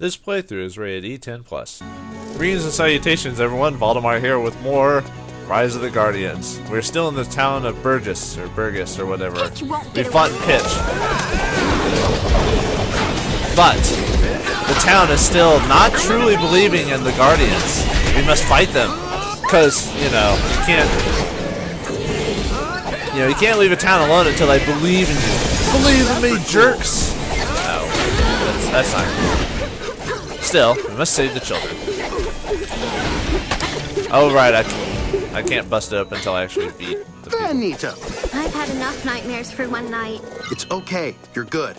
This playthrough is rated E10+. Greetings and salutations everyone, Vauldemare here with more Rise of the Guardians. We're still in the town of Burgess, or whatever. We fought in Pitch. But, the town is still not truly believing in the Guardians. We must fight them. Because, you can't leave a town alone until they believe in you. Believe in me, jerks! No, that's not cool. Still, we must save the children. Oh right, I can't bust it up until I actually beat the people. Benito! I've had enough nightmares for one night. It's okay. You're good.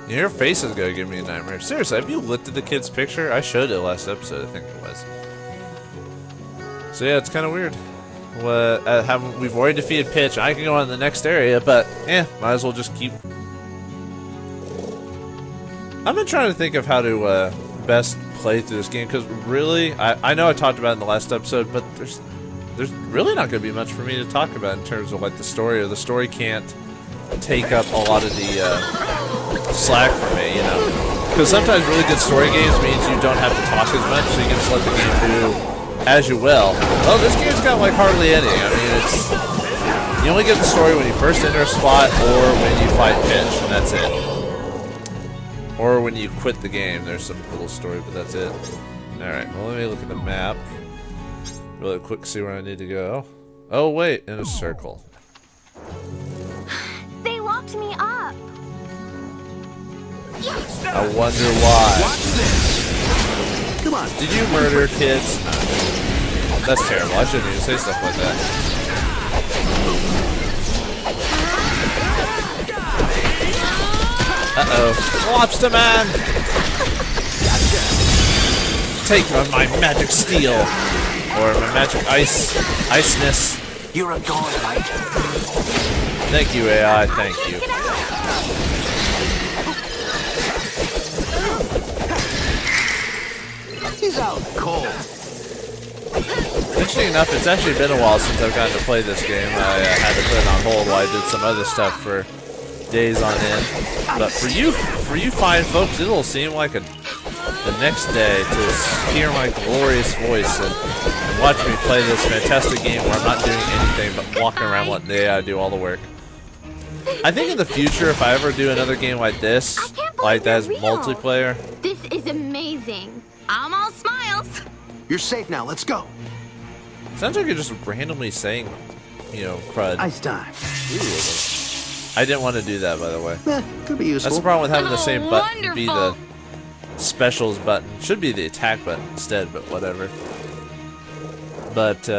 Your face is gonna give me a nightmare. Seriously, have you looked at the kid's picture? I showed it last episode, I think it was. So yeah, it's kind of weird. We've already defeated Pitch. I can go on to the next area, but might as well just keep. I've been trying to think of how to best play through this game, because really, I know I talked about it in the last episode, but there's really not going to be much for me to talk about in terms of like the story, or the story can't take up a lot of the slack for me, you know. Because sometimes really good story games means you don't have to talk as much, so you can just let the game do as you will. Well, this game's got like hardly any. I mean, you only get the story when you first enter a spot, or when you fight Pitch, and that's it. Or when you quit the game, there's some little story, but that's it. Alright, well let me look at the map really quick, see where I need to go. Oh wait, in a circle. They locked me up. I wonder why. Watch this. Come on. Did you murder kids? That's terrible, I shouldn't even say stuff like that. Uh-oh. Lobster Man! Take my magic steel. Or my magic iceness. You're a god, Mike. Thank you, AI, thank you. He's out cold. Interesting enough, it's actually been a while since I've gotten to play this game. I had to put it on hold while I did some other stuff for days on end. But for you fine folks, it'll seem like the next day to hear my glorious voice and watch me play this fantastic game where I'm not doing anything but walking around letting the AI do all the work. I think in the future, if I ever do another game like this, like that has multiplayer. This is amazing. I'm all smiles. You're safe now. Let's go. Sounds like you're just randomly saying, crud. Ice time. Ooh. I didn't want to do that, by the way. Could be useful. That's the problem with having the same button Wonderful. be the specials button. Should be the attack button instead, but whatever. But,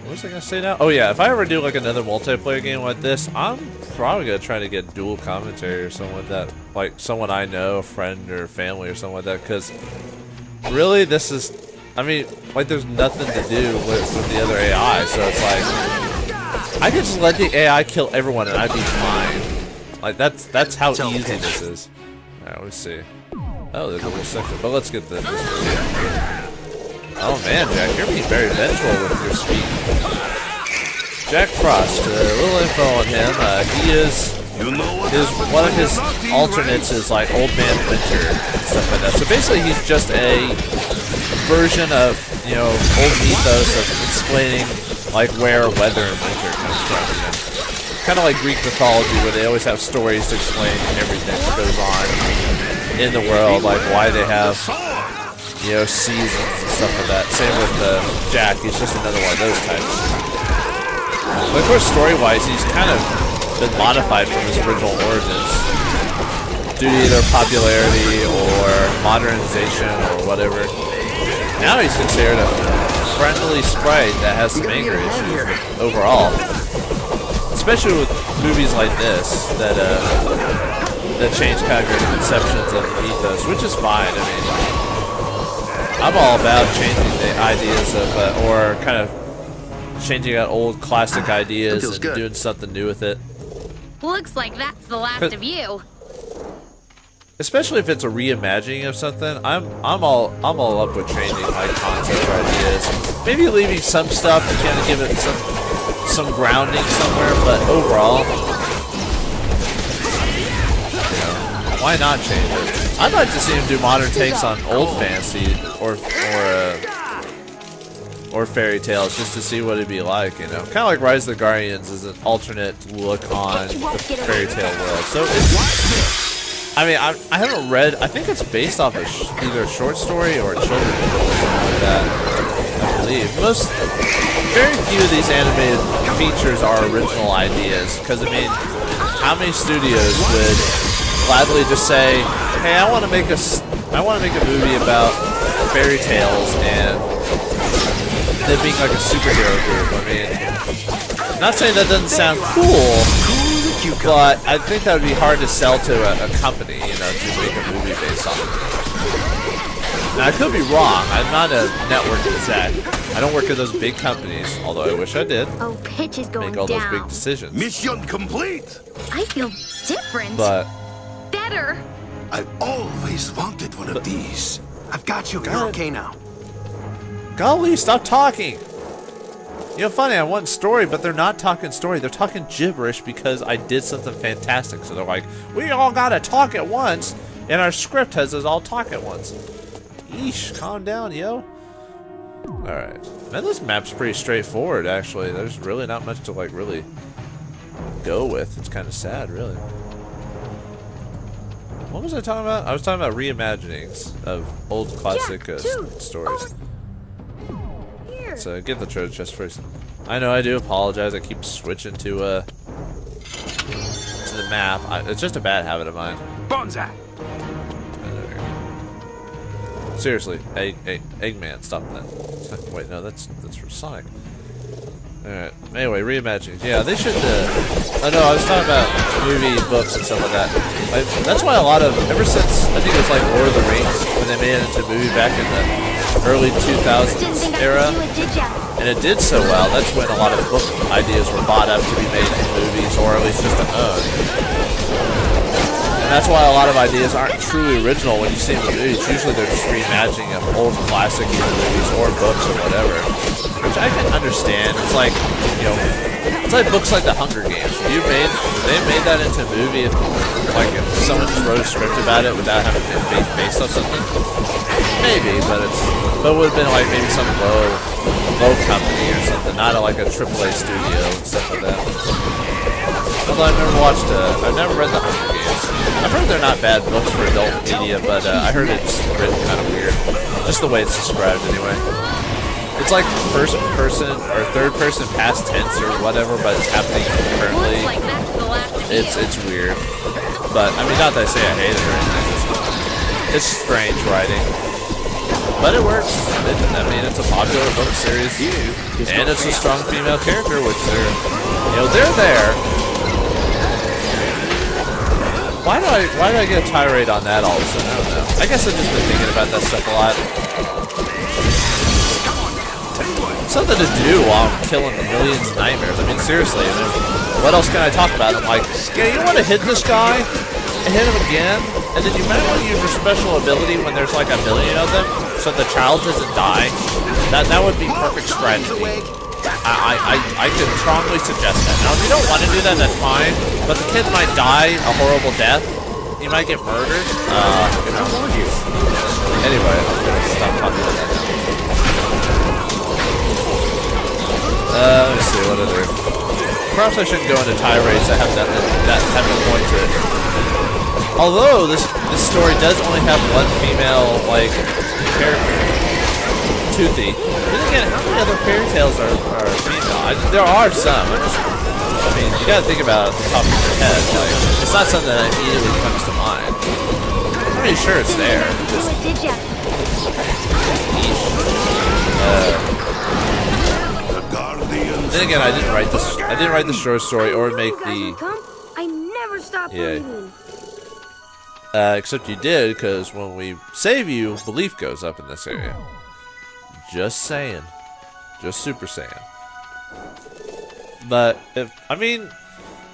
what was I going to say now? Oh yeah, if I ever do like another multiplayer game like this, I'm probably going to try to get dual commentary or something like that. Like someone I know, a friend or family or something like that, because really this is, there's nothing to do with the other AI, so it's like, I could just let the AI kill everyone and I'd be fine. Like that's how easy this is. Alright, let's see. Oh, there's a little section, but let's get this. Oh man, Jack, you're being very vengeful with your speed. Jack Frost, a little info on him. He is one of his alternates is like Old Man Winter and stuff like that. So basically, he's just a version of old mythos of explaining like where weather and winter comes from. Kind of like Greek mythology, where they always have stories to explain everything that goes on in the world, like why they have seasons and stuff like that. Same with Jack, he's just another one of those types. But of course, story-wise, he's kind of been modified from his original origins due to either popularity or modernization or whatever. Now he's considered a friendly sprite that has some anger issues overall. Especially with movies like this that change kind of your conceptions of mythos, which is fine. I'm all about changing the ideas of, or kind of changing out old classic ideas and doing something new with it. Looks like that's the last of you. Especially if it's a reimagining of something, I'm all up with changing like concepts or ideas. Maybe leaving some stuff to kind of give it some grounding somewhere, but overall, why Why not change it? I'd like to see him do modern takes on old fantasy or fairy tales, just to see what it'd be like, you know. Kind of like Rise of the Guardians is an alternate look on the fairy tale world. So it's, I mean, I haven't read. I think it's based off of either a short story or a children's book or something like that. I believe very few of these animated features are original ideas, because I mean, how many studios would gladly just say, "Hey, I want to make a movie about fairy tales and them being like a superhero group." I mean, not saying that doesn't sound cool, but I think that would be hard to sell to a company, you know, to make a movie based on it. Now, I could be wrong. I'm not a network exec. I don't work at those big companies, although I wish I did. Oh, pitch is going Make all down. those big decisions. Mission complete! I feel different. But Better. I've always wanted one of these. I've got you. You're okay now. golly, stop talking. You know, funny, I want story, but they're not talking story. They're talking gibberish because I did something fantastic. So they're like, we all gotta talk at once, and our script has us all talk at once. Yeesh, calm down, yo. Alright. Man, this map's pretty straightforward, actually. There's really not much to, like, really go with. It's kind of sad, really. What was I talking about? I was talking about reimaginings of old classic stories. Here. So get the treasure chest first. I know I do apologize. I keep switching to the map. It's just a bad habit of mine. Bonza! Seriously, Eggman, stop that. Wait, no, that's for Sonic. Alright, anyway, reimagining. Yeah, they should, oh no, I was talking about movie, books, and stuff like that. Like, that's why a lot of, ever since, I think it was like Lord of the Rings, when they made it into a movie back in the early 2000s era, and it did so well, that's when a lot of book ideas were bought up to be made into movies, or at least just owned. And that's why a lot of ideas aren't truly original when you see them in movies. Usually they're just reimagining of old classic either movies or books or whatever. Which I can understand. It's like, you know, it's like books like The Hunger Games. They made that into a movie if someone just wrote a script about it without having it being based on something. Maybe, but it would have been like maybe some low company or something, not like a AAA studio and stuff like that. Although I've never read The Hunger Games. I've heard they're not bad books for adult media, but I heard it's written kind of weird. Just the way it's described, anyway. It's like first person or third person past tense or whatever, but it's happening currently. It's weird. But, I mean, not that I say I hate it or anything. It's strange writing. But it works. I mean, it's a popular book series. And it's a strong female character, which they're there. Why do I get a tirade on that all of a sudden? I don't know. I guess I've just been thinking about that stuff a lot. Something to do while I'm killing millions of nightmares. I mean, seriously, what else can I talk about? I'm like, yeah, you want to hit this guy and hit him again? And then you might want to use your special ability when there's like a million of them, so the child doesn't die. That would be perfect strategy. I could strongly suggest that. Now, if you don't want to do that, that's fine. But the kid might die a horrible death. He might get murdered. Anyway, I'm gonna stop talking about that now. Let me see, what other... Perhaps I shouldn't go into tirades that have no point to it. Although, this story does only have one female, like, character. Toothy. Then again, how many other fairy tales are female? There are some. I mean, you gotta think about it off the top of your head. Like, it's not something that immediately comes to mind. I mean, sure, it's there. Just, then again, I didn't write this. I didn't write the short story or make the. I never stop believing. Except you did, because when we save you, belief goes up in this area. Just saying. Just super saying. But,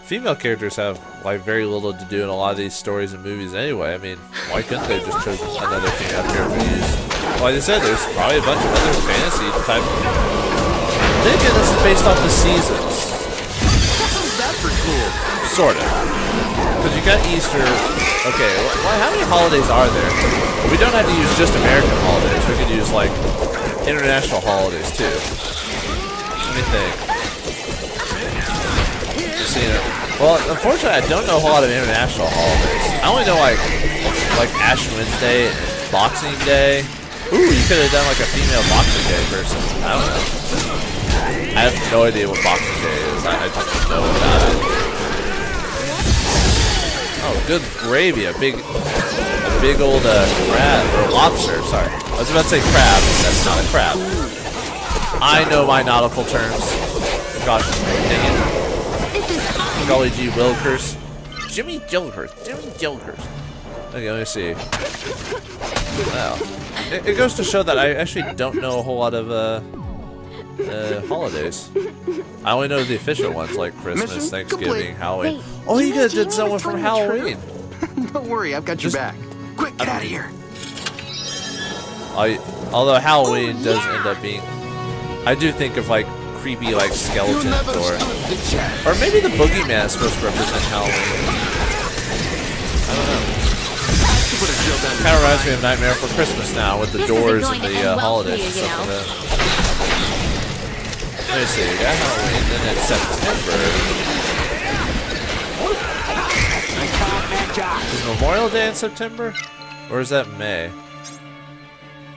female characters have, like, very little to do in a lot of these stories and movies anyway. I mean, why couldn't they just choose another female character to use? Like I said, there's probably a bunch of other fantasy type. Then again, this is based off the seasons. That's pretty cool. Sort of. Because you got Easter, Okay, well, how many holidays are there? We don't have to use just American holidays. We could use, like, international holidays, too. Let me think. Well, unfortunately, I don't know a whole lot of international holidays. I only know, like Ash Wednesday and Boxing Day. Ooh, you could have done, like, a female Boxing Day person. I don't know. I have no idea what Boxing Day is. I don't know about it. Oh, good gravy. A big old crab, or lobster, sorry. I was about to say crab, but that's not a crab. I know my nautical terms. Gosh, dang it. Golly gee Willikers. Jimmy Gillikers. Okay, let me see. Wow. It goes to show that I actually don't know a whole lot of holidays. I only know the official ones like Christmas, Thanksgiving, Halloween. Wait, Oh, you know guys did someone from Halloween. Don't worry, I've got your back. Quick, get out of here. Although Halloween does end up being, I do think of like creepy like skeletons or maybe the boogeyman is supposed to represent Halloween. I don't know. Kind of reminds me of Nightmare for Christmas now with the doors and the holidays and stuff like that. Let me see, we got Halloween, then it's September. Is Memorial Day in September? Or is that May?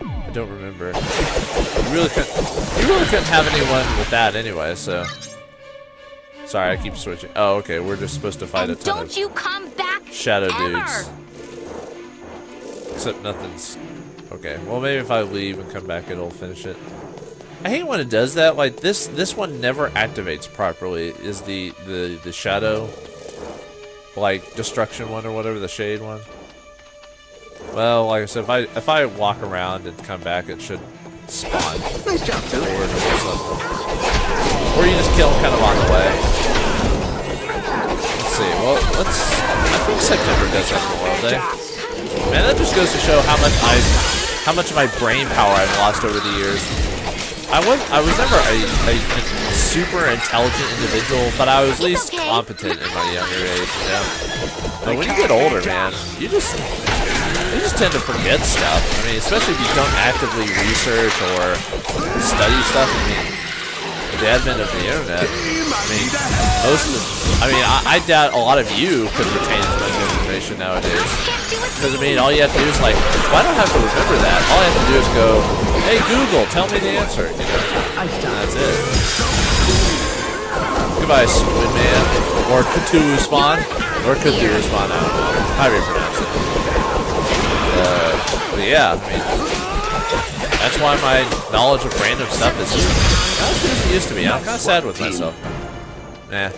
I don't remember. You really couldn't have anyone with that anyway, so. Sorry, I keep switching. Oh, okay, we're just supposed to fight a ton of you come back shadow ever. dudes. Except nothing's... Okay, well maybe if I leave and come back it'll finish it. I hate when it does that. Like this one never activates properly. Is the shadow like destruction one or whatever, the shade one? Well, like I said, if I walk around and come back, it should spawn. Nice job, too. Or you just kill them kind of on the way. Let's see. Well, I think September does have Memorial Day. Man, that just goes to show how much of my brain power I've lost over the years. I was never a super intelligent individual, but I was at least competent in my younger age, you know? But when you get older, man, you just tend to forget stuff. I mean, especially if you don't actively research or study stuff. I mean, with the advent of the internet, I doubt a lot of you could retain as much information nowadays. Because, I mean, all you have to do is, like, well, I don't have to remember that. All I have to do is go, hey, Google, tell me the answer, you know? And that's it. Goodbye, Squid Man. Or Cthulhu Spawn. Or Cthulhu Spawn, I don't know. However you pronounce it. But yeah, I mean, that's why my knowledge of random stuff is just not as good as it used to be. I'm kind of sad with myself. Nah.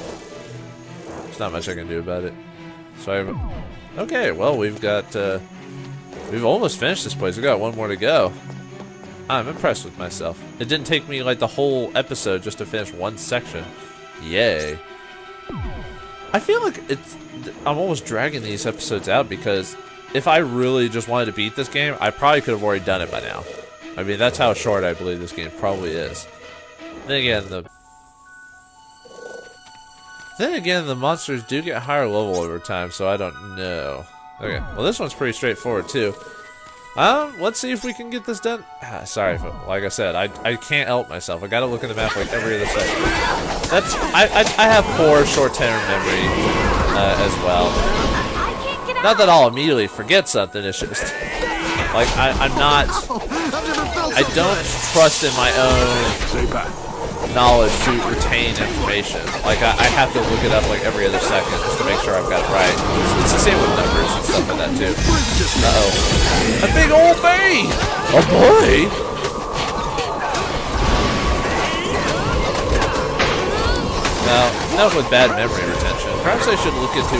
There's not much I can do about it. So okay, well, we've almost finished this place. We got one more to go. I'm impressed with myself. It didn't take me like the whole episode just to finish one section. Yay. I feel like I'm almost dragging these episodes out because if I really just wanted to beat this game, I probably could have already done it by now. I mean, that's how short I believe this game probably is. Then again, the monsters do get higher level over time, so I don't know. Okay, well this one's pretty straightforward too. Let's see if we can get this done. Sorry, like I said, I can't help myself. I gotta look at the map like every other second. I have poor short-term memory as well. Not that I'll immediately forget something. It's just like I don't trust in my own knowledge to retain information. Like I have to look it up like every other second just to make sure I've got it right. It's the same with numbers and stuff like that too. Uh-oh. A big old bee! A boy? Now, enough with bad memory retention. Perhaps I should look into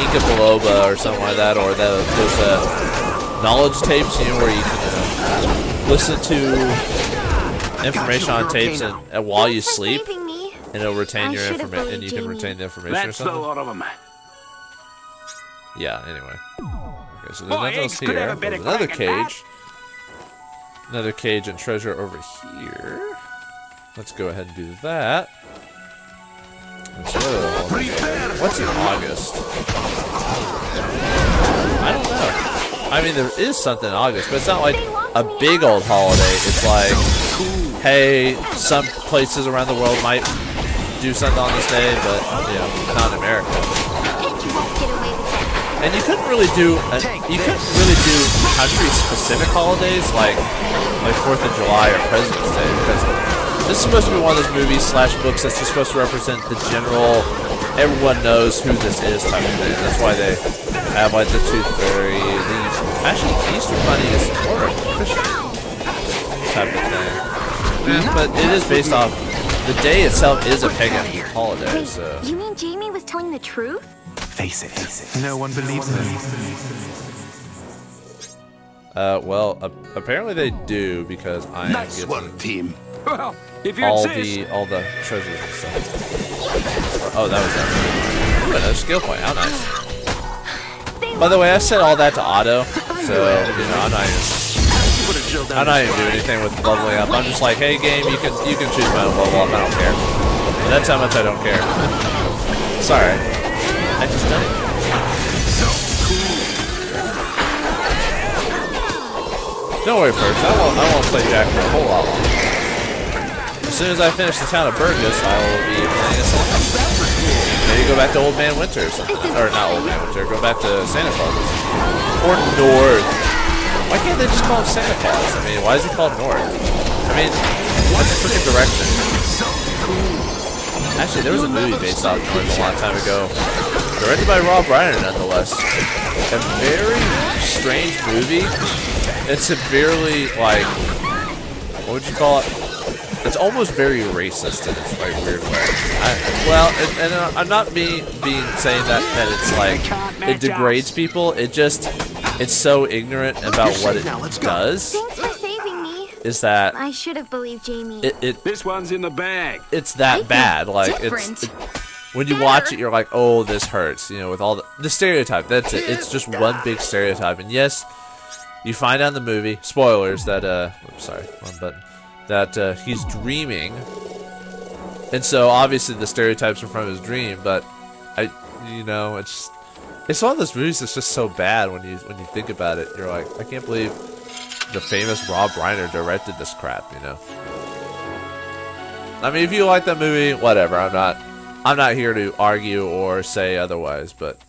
Inca Biloba or something like that, or those knowledge tapes, you know, where you can listen to information on tapes and while you sleep, and it'll retain your information, and you can retain the information or something. That's a lot of them. Yeah. Anyway. Okay, so there's nothing else here. There's another cage. Another cage and treasure over here. Let's go ahead and do that. What's in August? I don't know. I mean, there is something in August, but it's not like a big old holiday. It's like, hey, some places around the world might do something on this day, but you know, not in America. And you couldn't really do country-specific holidays like 4th of July or President's Day, because this is supposed to be one of those movies / books that's just supposed to represent the general, everyone knows who this is type of thing. That's why they have like the Tooth Fairy. Actually, Easter Bunny is more of a Christian type of thing. But it is based off, the day itself is a pagan holiday, so. You mean Jamie was telling the truth? Face it. No one believes me. Well, apparently they do, because I am Nice getting one, team. Well, if you all insist. the treasures and stuff. Oh, that was that. Ooh, another skill point. How nice. By the way, I set all that to auto, so you know I'm not even doing anything with leveling up. I'm just like, hey game, you can choose my own level up. I don't care. And that's how much I don't care. Sorry, I just don't. Don't worry, folks. I won't play Jack for a whole lot longer. As soon as I finish the town of Burgess, I will be playing a song. Maybe go back to Old Man Winter or something. Or not Old Man Winter, go back to Santa Claus. Or North. Why can't they just call him Santa Claus? I mean, why is he called North? I mean, that's a freaking direction. Actually, there was a movie based off North a long time ago. Directed by Rob Reiner, nonetheless. A very strange movie. It's severely, like, what would you call it? It's almost very racist in its like weird way. I'm not being saying that it's like it degrades people. It's so ignorant about what it does. Thanks for saving me. Is that I should have believed Jamie. This one's in the bag. It's that bad. Like when you watch it, you're like, oh, this hurts. You know, with all the stereotype. That's it. It's just one big stereotype. And yes, you find out in the movie, spoilers, that oops, sorry, wrong button. That he's dreaming, and so obviously the stereotypes are from his dream. But it's one of those movies that's just so bad when you think about it. You're like, I can't believe the famous Rob Reiner directed this crap. You know. I mean, if you like that movie, whatever. I'm not here to argue or say otherwise. But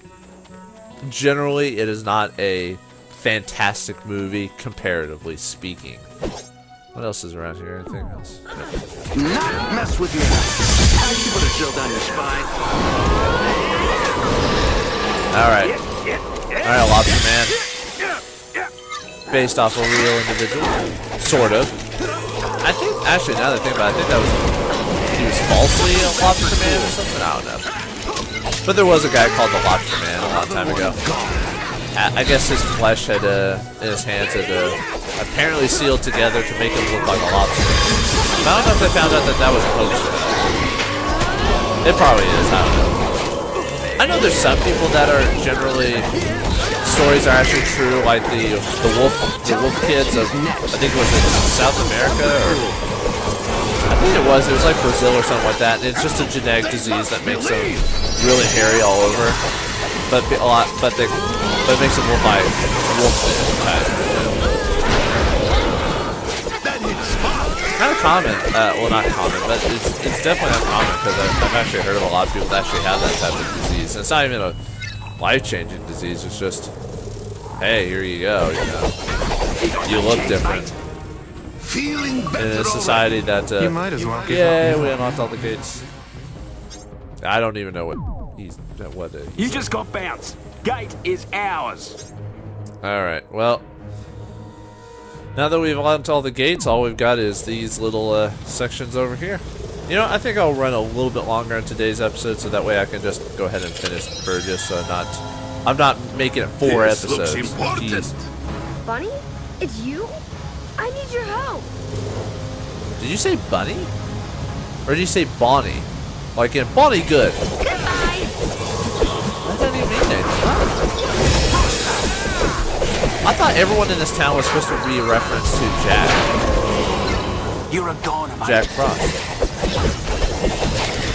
generally, it is not a fantastic movie, comparatively speaking. What else is around here? Anything else? Not mess with you. How you put a chill down your spine? Alright, Lobster Man. Based off a real individual. Sort of. I think, actually, now that I think about it, I think that was, he was falsely a Lobster Man or something? I don't know. But there was a guy called the Lobster Man a long time ago. I guess his flesh had, in his hands had apparently sealed together to make him look like a lobster. I don't know if they found out that was a hoax. It probably is, I don't know. I know there's some people that are generally, stories are actually true, like the wolf kids of, I think it was in South America, or I think it was like Brazil or something like that, and it's just a genetic disease that makes them really hairy all over. But it makes them look like wolf kind of common. Well, not common, but it's definitely uncommon because I've actually heard of a lot of people that actually have that type of disease. And it's not even a life-changing disease. It's just, hey, here you go. You know, you look different. Feeling better In a society that, You might as well. yeah, we unlocked all the gates. I don't even know what You just got bounced. Gate is ours. Alright, well, now that we've unlocked all the gates, all we've got is these little sections over here. You know, I think I'll run a little bit longer in today's episode, so that way I can just go ahead and finish Burgess, so I'm not making it 4 This episodes. looks important. Jeez. Bunny? It's you? I need your help. Did you say Bunny? Or did you say Bonnie? Like in Bonnie Good? Goodbye. That doesn't even mean anything. I thought everyone in this town was supposed to be a reference to Jack. You're a goner, mate. Jack Frost.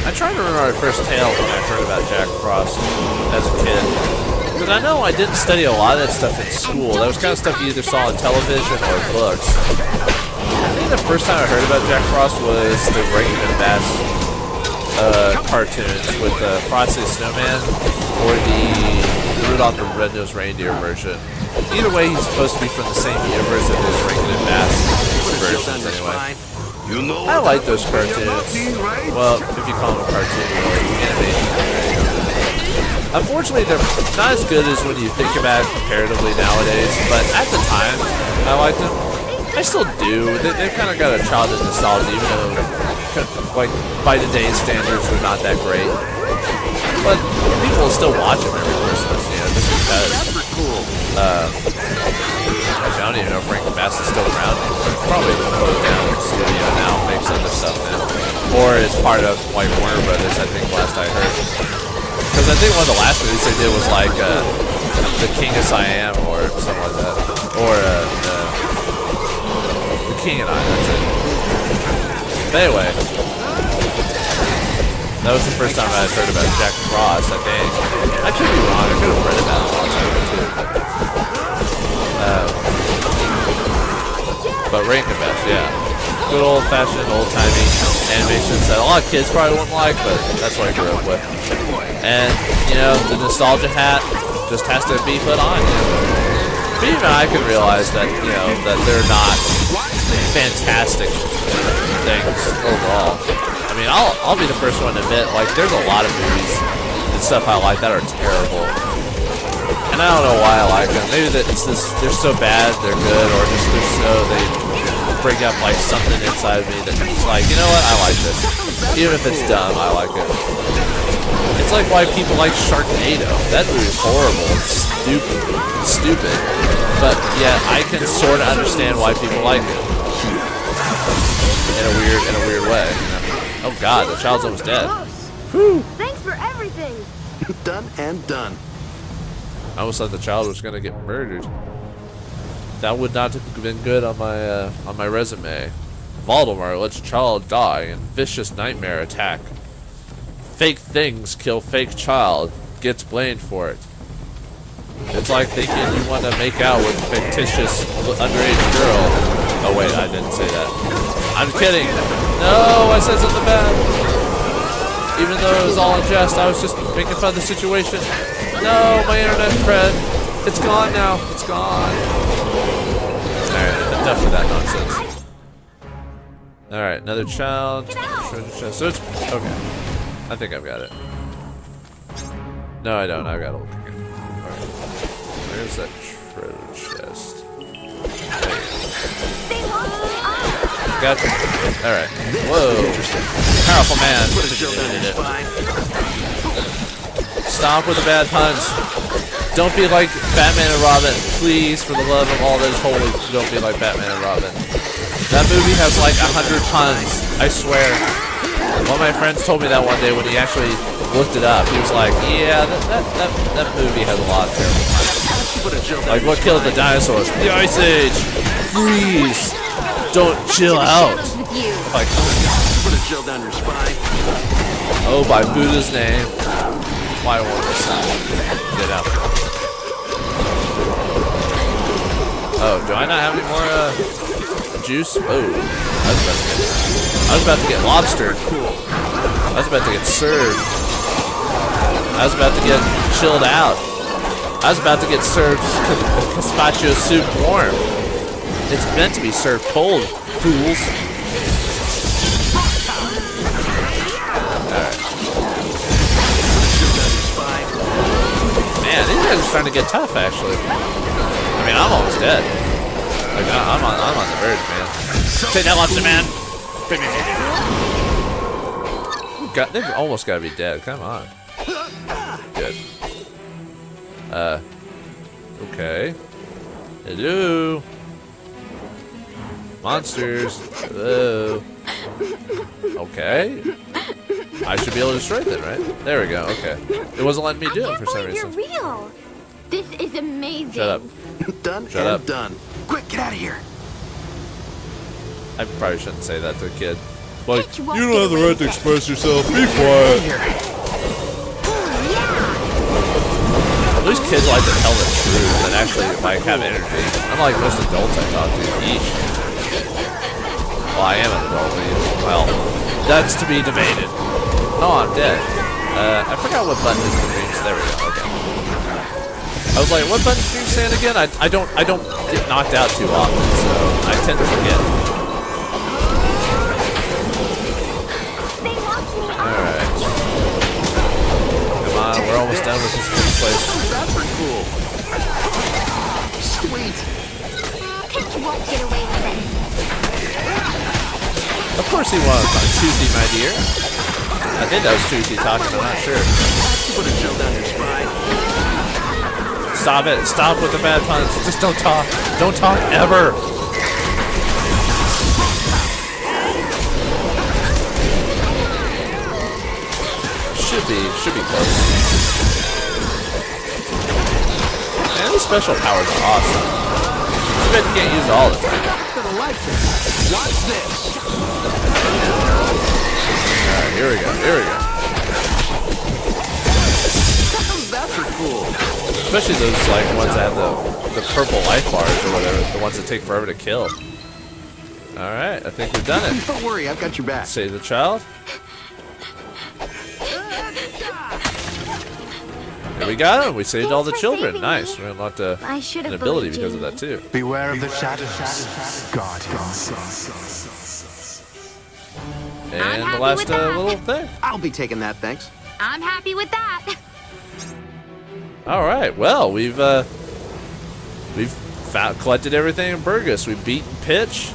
I tried to remember my first tale when I heard about Jack Frost as a kid. Because I know I didn't study a lot of that stuff in school. That was kind of stuff you either saw on television or books. I think the first time I heard about Jack Frost was the Rankin and Bass cartoons with Frosty the Snowman or the Rudolph the Red-Nosed Reindeer version. Either way, he's supposed to be from the same universe as his Rankin and Bass versions anyway. I like those cartoons. Well, if you call them a cartoon, animation. Unfortunately, they're not as good as when you think about it comparatively nowadays, but at the time, I liked them. I still do. They've kind of got a childhood nostalgia, even though, like, by today's standards, they're not that great. But people still watch them every Christmas, you know, just because. I don't even know if Rankin Bass is still around. It's probably closed down the studio now, makes other stuff now. Or it's part of, like, Warner Brothers, I think, last I heard. Because I think one of the last movies they did was, like, The King of Siam, or something like that. Or, The King and I, that's it. But anyway, that was the first time I had heard about Jack Frost, I think. I could be wrong, I could have read about it a long time ago too. But Rankin Bass, yeah. Good old-fashioned, old-timey animations that a lot of kids probably wouldn't like, but that's what I grew up with. And, you know, the nostalgia hat just has to be put on, you know. But even I can realize that, you know, that they're not fantastic things overall. I mean, I'll be the first one to admit, like, there's a lot of movies and stuff I like that are terrible. And I don't know why I like them. Maybe that it's this, they're so bad, they're good, or just they bring up, like, something inside of me that's just like, you know what, I like this. Even if it's dumb, I like it. It's like why people like Sharknado. That movie's horrible. It's stupid. But yeah, I can sort of understand why people like it. In a weird way. You know? Oh God, the child's almost dead. Whew. Thanks for everything. Done and done. I almost thought the child was gonna get murdered. That would not have been good on my resume. Vauldemare lets child die in vicious nightmare attack. Fake things kill fake child. Gets blamed for it. It's like thinking you want to make out with a fictitious underage girl. Oh wait, I didn't say that. I'm kidding. No, I said something bad. Even though it was all in jest, I was just making fun of the situation. No, my internet cred. It's gone now. It's gone. Alright, enough of that nonsense. Alright, another child. Treasure chest. So it's okay. I think I've got it. No, I don't. I've got to look again. Alright. Where's that treasure chest? Gotcha. Alright. Whoa. Powerful man. Stop with the bad puns. Don't be like Batman and Robin. Please, for the love of all that is holy, don't be like Batman and Robin. That movie has like 100 puns. I swear. One of my friends told me that one day when he actually looked it up. He was like, yeah, that movie has a lot of terrible puns. Like, what killed the dinosaurs? The Ice Age! Freeze! Don't chill out! Like, Put a gel down your spine. oh, by Buddha's name. Why won't this get out? Oh, do I not have any more, juice? Oh, I was about to get lobstered. I was about to get served. I was about to get chilled out. I was about to get served gazpacho soup warm. It's meant to be served cold, fools. Alright. Man, these guys are starting to get tough, actually. I mean, I'm almost dead. Like, I'm on the verge, man. Take that, lobster man! They've almost got to be dead. Come on. Good. Okay. Hello. Monsters. Hello. Okay. I should be able to destroy them, right? There we go. Okay. It wasn't letting me do it for some reason. You're real. This is amazing. Shut up. Done Shut and up. done. Quick, get out of here. I probably shouldn't say that to a kid. Like, Bitch you won't don't get have the away right to with express yourself. Be quiet. At least kids like to tell the truth and actually like have energy. Unlike most adults I talk to. Eesh. Well, I am an adult. Well, that's to be debated. Oh, I'm dead. I forgot what button is the dreams. There we go. Okay. I was like, what button is dream stand again? I don't get knocked out too often, so I tend to forget. Alright. Come on, we're almost done with this place. That's pretty cool. Sweet. Can't you won't get away with it? Of course he was on Tuesday, my dear. I think that was Tuesday talking, I'm not sure. Put a gel down your spine. Stop it. Stop with the bad puns. Just don't talk. Don't talk ever. Should be close. And the special powers are awesome. I bet you can't use it all the time. Gonna like this. Watch this. Alright, here we go. Here we go. That's pretty cool. Especially those like ones that have the purple life bars or whatever, the ones that take forever to kill. Alright, I think we've done it. Don't worry, I've got your back. Save the child. There we got him. We saved all the Thanks for children. saving Nice. me. We unlocked I should an have ability believed because of you. that too. Beware of the shadows, guardians. And the happy last with that. little thing. I'll be taking that, thanks. I'm happy with that. All right. Well, we've collected everything in Burgess. We've beaten Pitch,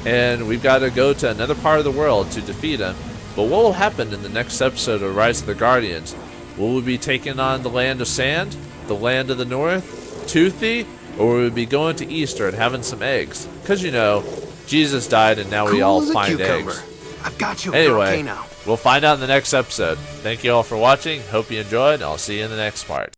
and we've got to go to another part of the world to defeat him. But what will happen in the next episode of Rise of the Guardians? Will we be taking on the Land of Sand, the Land of the North, Toothy, or will we be going to Easter and having some eggs? Because, you know, Jesus died and now we Cool all as a find cucumber. eggs. I've got you a Anyway, volcano. we'll find out in the next episode. Thank you all for watching. Hope you enjoyed, and I'll see you in the next part.